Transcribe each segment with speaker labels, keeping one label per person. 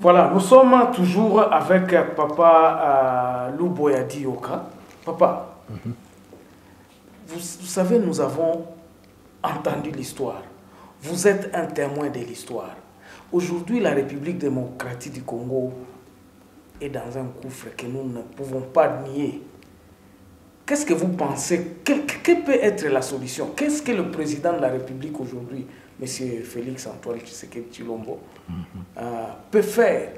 Speaker 1: Voilà, nous sommes toujours avec Papa Louboyadi Oka. Papa, vous savez, nous avons entendu l'histoire. Vous êtes un témoin de l'histoire. Aujourd'hui, la République démocratique du Congo est dans un gouffre que nous ne pouvons pas nier. Qu'est-ce que vous pensez? Quelle peut être la solution? Qu'est-ce que le président de la République aujourd'hui, M. Félix Antoine Tshisekedi Tshilombo, peut faire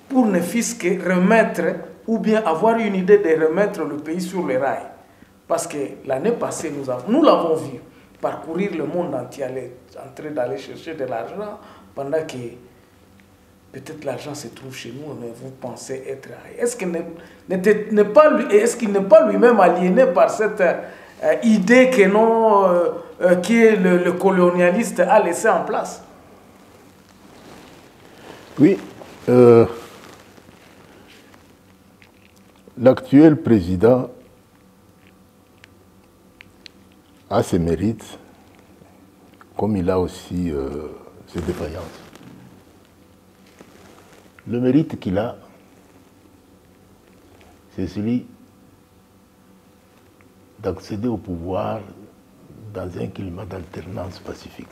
Speaker 1: pour ne fût-ce que remettre, ou bien avoir une idée de remettre le pays sur les rails? Parce que l'année passée, nous l'avons vu parcourir le monde entier, en train d'aller chercher de l'argent, pendant que peut-être l'argent se trouve chez nous, mais vous pensez être... Est-ce qu'il n'est pas lui-même aliéné par cette idée que le colonialiste a laissée en place?
Speaker 2: Oui. L'actuel président a ses mérites, comme il a aussi ses défaillances. Le mérite qu'il a, c'est celui d'accéder au pouvoir dans un climat d'alternance pacifique.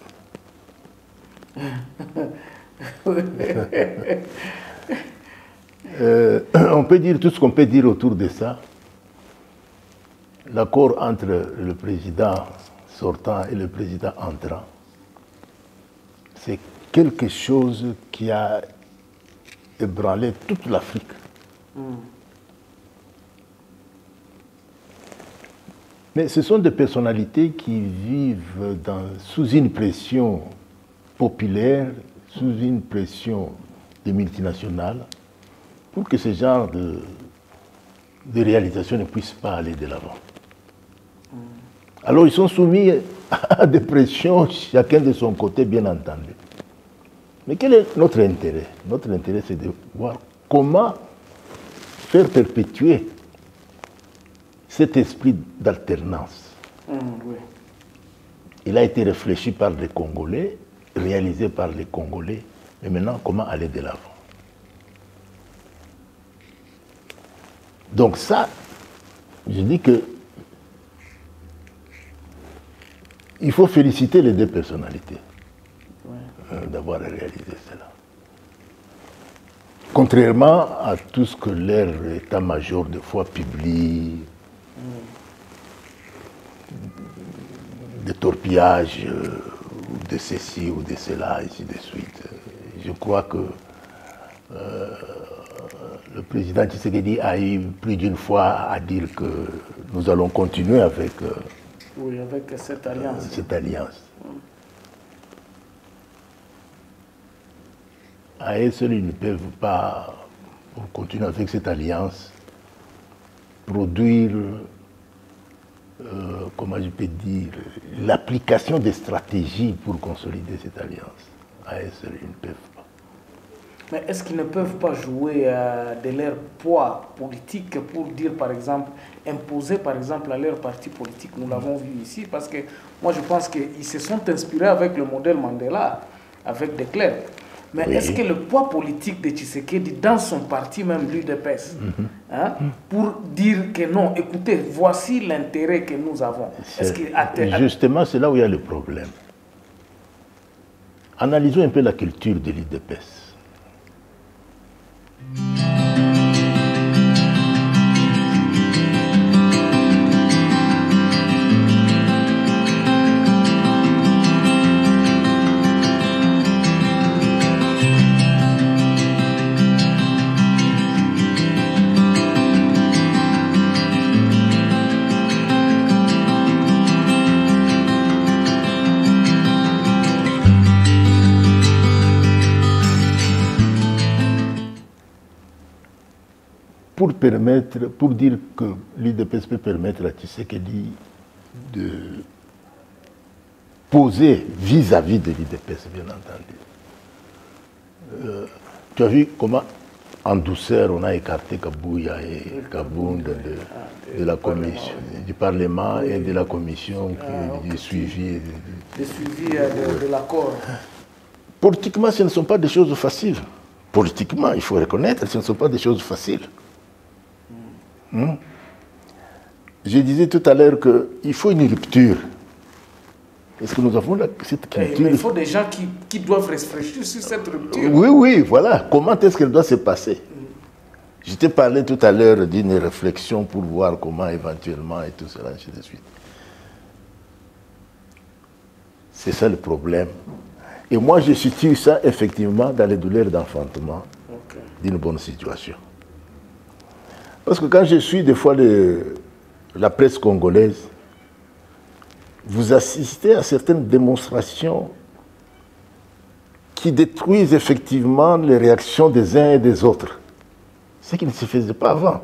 Speaker 2: On peut dire tout ce qu'on peut dire autour de ça. L'accord entre le président sortant et le président entrant, c'est quelque chose qui a ébranlé toute l'Afrique. Mais ce sont des personnalités qui vivent sous une pression populaire, sous une pression des multinationales, pour que ce genre de réalisation ne puisse pas aller de l'avant. Alors ils sont soumis à des pressions, chacun de son côté, bien entendu. Mais quel est notre intérêt? Notre intérêt, c'est de voir comment faire perpétuer cet esprit d'alternance.
Speaker 1: Oui.
Speaker 2: Il a été réfléchi par les Congolais, réalisé par les Congolais, mais maintenant, comment aller de l'avant? Donc ça, je dis que il faut féliciter les deux personnalités d'avoir réalisé cela. Contrairement à tout ce que leur état-major de fois publie, des torpillages, de ceci ou de cela, ainsi de suite. Je crois que le président Tshisekedi a eu plus d'une fois à dire que nous allons continuer avec,
Speaker 1: avec cette alliance.
Speaker 2: À eux seuls, ils ne peuvent pas, pour continuer avec cette alliance, produire, comment je peux dire, l'application des stratégies pour consolider cette alliance. À eux seuls, ils ne peuvent pas.
Speaker 1: Mais est-ce qu'ils ne peuvent pas jouer de leur poids politique pour dire, par exemple, imposer, par exemple, à leur parti politique? Nous l'avons vu ici, parce que moi, je pense qu'ils se sont inspirés avec le modèle Mandela, avec De Klerk. Mais est-ce que le poids politique de Tshisekedi dans son parti, même l'UDPS, pour dire que non, écoutez, voici l'intérêt que nous avons.
Speaker 2: Justement, c'est là où il y a le problème. Analysons un peu la culture de l'UDPS. Pour dire que l'UDPS peut permettre à Tshisekedi de poser vis-à-vis de l'UDPS, bien entendu. Tu as vu comment, en douceur, on a écarté Kabouya et Kabound de la commission, du Parlement et de la commission du suivi.
Speaker 1: De l'accord.
Speaker 2: Politiquement, ce ne sont pas des choses faciles. Politiquement, il faut reconnaître, ce ne sont pas des choses faciles. Je disais tout à l'heure qu'il faut une rupture. Est-ce que nous avons cette culture?
Speaker 1: Mais il faut des gens qui doivent réfléchir sur cette rupture.
Speaker 2: Oui, oui, voilà. Comment est-ce qu'elle doit se passer? Je t'ai parlé tout à l'heure d'une réflexion pour voir comment éventuellement et tout cela, ainsi de suite. C'est ça le problème. Et moi, je situe ça effectivement dans les douleurs d'enfantement d'une bonne situation. Parce que quand je suis des fois la presse congolaise, vous assistez à certaines démonstrations qui détruisent effectivement les réactions des uns et des autres. Ce qui ne se faisait pas avant.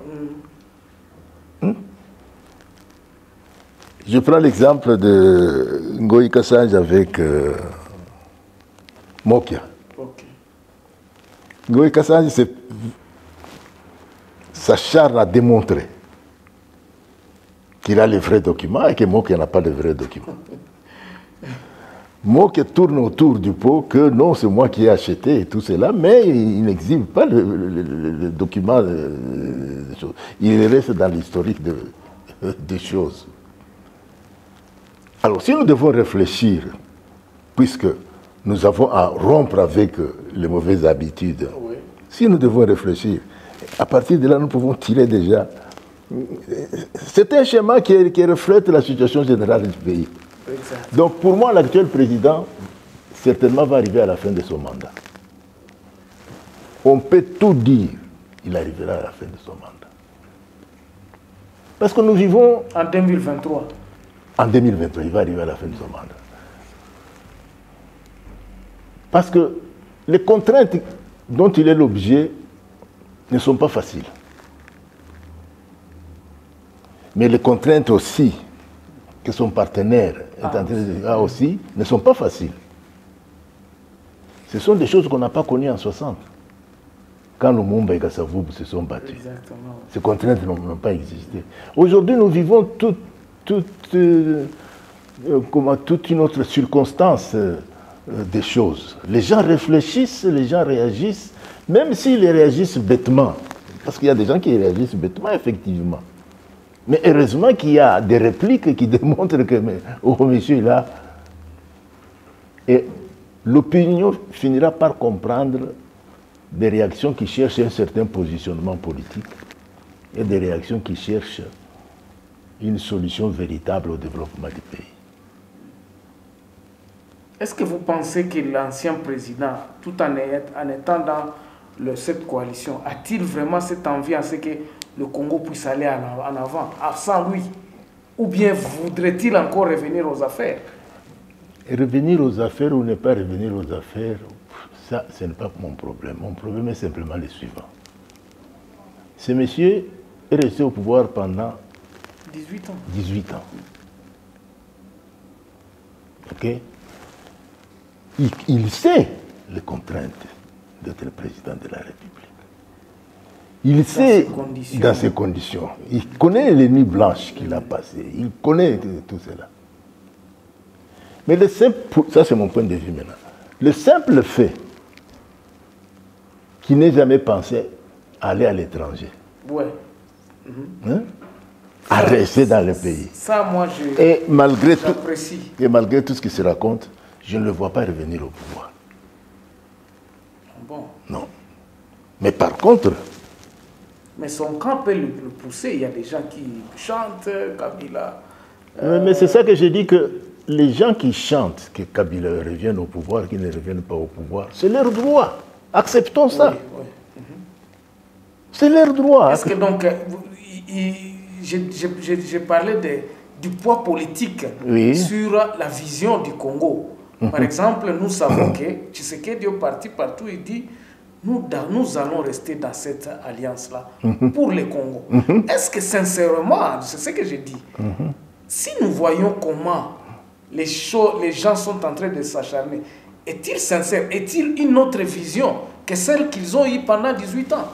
Speaker 2: Je prends l'exemple de Ngoï Kassange avec Mokia. Ngoï Kassange s'acharne à démontrer qu'il a les vrais documents et que Mokia n'a pas de vrais documents. Mokia tourne autour du pot que non, c'est moi qui ai acheté et tout cela, mais il n'exhibe pas le document des choses. Il reste dans l'historique des choses. Alors, si nous devons réfléchir, puisque nous avons à rompre avec les mauvaises habitudes, si nous devons réfléchir, à partir de là, nous pouvons tirer déjà. C'est un schéma qui reflète la situation générale du pays. Exact. Donc, pour moi, l'actuel président, certainement, va arriver à la fin de son mandat. On peut tout dire, il arrivera à la fin de son mandat. Parce que nous vivons...
Speaker 1: En 2023.
Speaker 2: En 2023, il va arriver à la fin de son mandat. Parce que les contraintes dont il est l'objet ne sont pas faciles. Mais les contraintes aussi que son partenaire est en train de dire aussi ne sont pas faciles. Ce sont des choses qu'on n'a pas connues en 60. Quand Lumumba et Kasavubu se sont battus. Exactement. Ces contraintes n'ont pas existé. Aujourd'hui, nous vivons toute une autre circonstance des choses. Les gens réfléchissent, les gens réagissent, même s'ils réagissent bêtement. Parce qu'il y a des gens qui réagissent bêtement, effectivement. Mais heureusement qu'il y a des répliques qui démontrent que monsieur est là. Et l'opinion finira par comprendre des réactions qui cherchent un certain positionnement politique et des réactions qui cherchent une solution véritable au développement du pays.
Speaker 1: Est-ce que vous pensez que l'ancien président, tout en étant dans cette coalition, a-t-il vraiment cette envie à ce que le Congo puisse aller en avant, sans lui? Ou bien voudrait-il encore revenir aux affaires?
Speaker 2: Revenir aux affaires ou ne pas revenir aux affaires, ça, ce n'est pas mon problème. Mon problème est simplement le suivant. Ce monsieur est resté au pouvoir pendant
Speaker 1: 18 ans.
Speaker 2: 18 ans. Ok? Il sait les contraintes d'être le président de la République. Il sait, dans ces conditions, il connaît les nuits blanches qu'il a passées, il connaît tout cela. Mais le simple, ça c'est mon point de vue maintenant, le simple fait qu'il n'ait jamais pensé aller à l'étranger, à rester dans le pays.
Speaker 1: Ça, moi,
Speaker 2: j'apprécie. Et malgré tout ce qui se raconte, je ne le vois pas revenir au pouvoir.
Speaker 1: Bon.
Speaker 2: Non. Mais par contre...
Speaker 1: Mais son camp peut le pousser. Il y a des gens qui chantent Kabila.
Speaker 2: Mais c'est ça que je dis, que les gens qui chantent que Kabila revienne au pouvoir, qu'ils ne reviennent pas au pouvoir, c'est leur droit. Acceptons ça. Oui. C'est leur droit.
Speaker 1: Est-ce que donc, j'ai parlé du poids politique sur la vision du Congo. Par exemple, nous savons que Tshisekedi est parti partout, il dit nous allons rester dans cette alliance-là pour le Congo. Est-ce que sincèrement, c'est ce que j'ai dit, si nous voyons comment les gens sont en train de s'acharner, est-il sincère? Est-il une autre vision que celle qu'ils ont eue pendant 18 ans?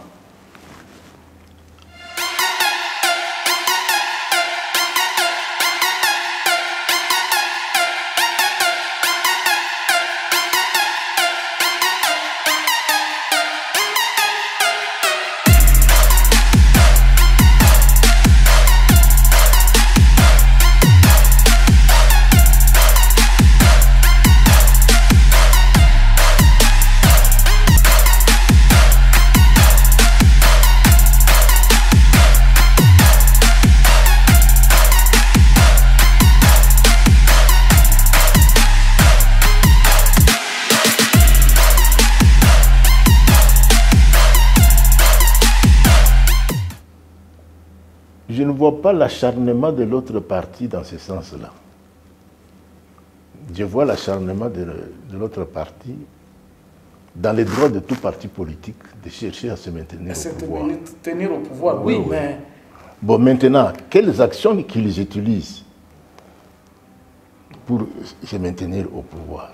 Speaker 2: ne vois pas l'acharnement de l'autre parti dans ce sens-là. Je vois l'acharnement de l'autre parti dans les droits de tout parti politique de chercher à se maintenir au pouvoir.
Speaker 1: Tenir au pouvoir, oui, mais...
Speaker 2: Bon, maintenant, quelles actions qu'ils utilisent pour se maintenir au pouvoir?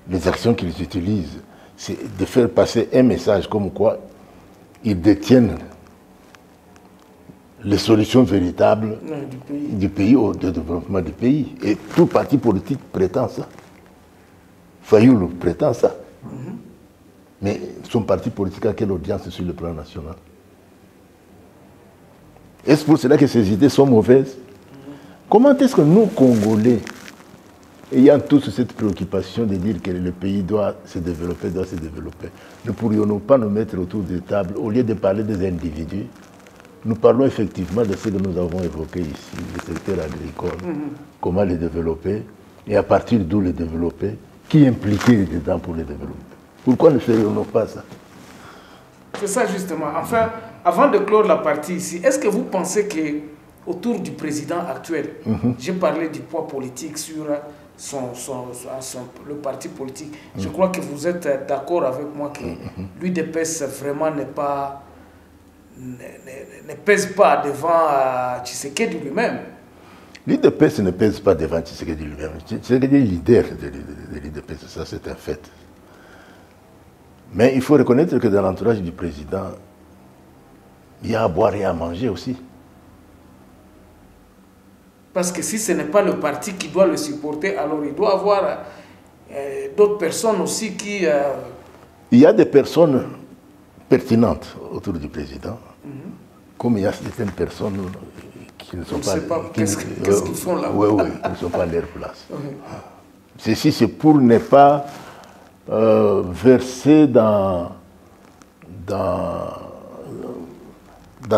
Speaker 2: Les actions qu'ils utilisent, c'est de faire passer un message comme quoi ils détiennent les solutions véritables du pays au développement du pays. Et tout parti politique prétend ça. Fayoulou prétend ça. Mais son parti politique a quelle audience sur le plan national? Est-ce pour cela que ces idées sont mauvaises? Comment est-ce que nous, Congolais, ayant tous cette préoccupation de dire que le pays doit se développer, ne pourrions-nous pas nous mettre autour des tables, au lieu de parler des individus, nous parlons effectivement de ce que nous avons évoqué ici, le secteur agricole, comment le développer, et à partir d'où le développer, qui impliquer dedans pour le développer. Pourquoi ne ferions-nous pas ça?
Speaker 1: C'est ça justement. Enfin, avant de clore la partie ici, est-ce que vous pensez que autour du président actuel, j'ai parlé du poids politique sur le parti politique, je crois que vous êtes d'accord avec moi que l'UDPS vraiment ne pèse pas devant Tshisekedi lui-même.
Speaker 2: L'UDPS ne pèse pas devant Tshisekedi lui-même. Tshisekedi est leader de l'UDPS, ça c'est un fait. Mais il faut reconnaître que dans l'entourage du président, il y a à boire et à manger aussi.
Speaker 1: Parce que si ce n'est pas le parti qui doit le supporter, alors il doit avoir d'autres personnes aussi qui...
Speaker 2: Il y a des personnes pertinentes autour du président, comme il y a certaines personnes qui ne sont pas...
Speaker 1: Qu'est-ce qu'ils font là?
Speaker 2: Oui, qui ne sont pas à leur place. Ceci, c'est pour ne pas verser dans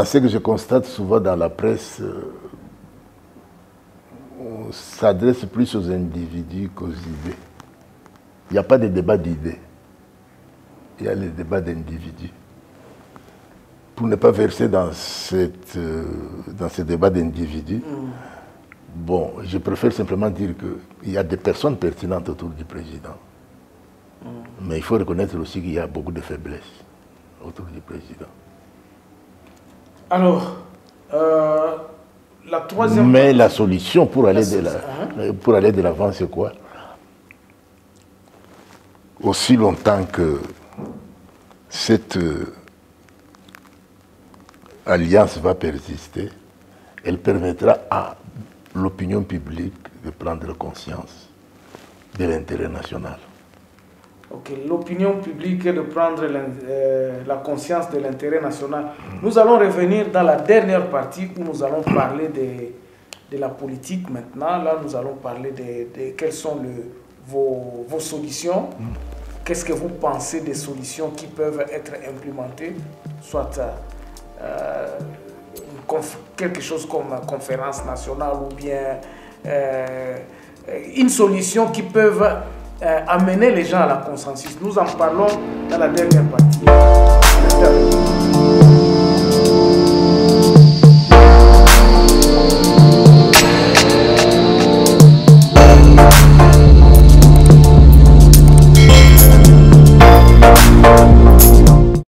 Speaker 2: ce que je constate souvent dans la presse. On s'adresse plus aux individus qu'aux idées. Il n'y a pas de débat d'idées. Il y a le débat d'individus. Pour ne pas verser dans ce débat d'individus, bon, je préfère simplement dire qu'il y a des personnes pertinentes autour du président. Mais il faut reconnaître aussi qu'il y a beaucoup de faiblesses autour du président.
Speaker 1: Alors, la troisième...
Speaker 2: Mais la solution pour aller de l'avant, c'est quoi? Aussi longtemps que cette alliance va persister, elle permettra à l'opinion publique de prendre conscience de l'intérêt national.
Speaker 1: Ok, l'opinion publique est de prendre la conscience de l'intérêt national. Nous allons revenir dans la dernière partie où nous allons parler de la politique maintenant. Là, nous allons parler de quelles sont vos solutions. Qu'est-ce que vous pensez des solutions qui peuvent être implémentées, soit quelque chose comme conférence nationale ou bien une solution qui peut amener les gens à la consensus. Nous en parlons dans la dernière partie.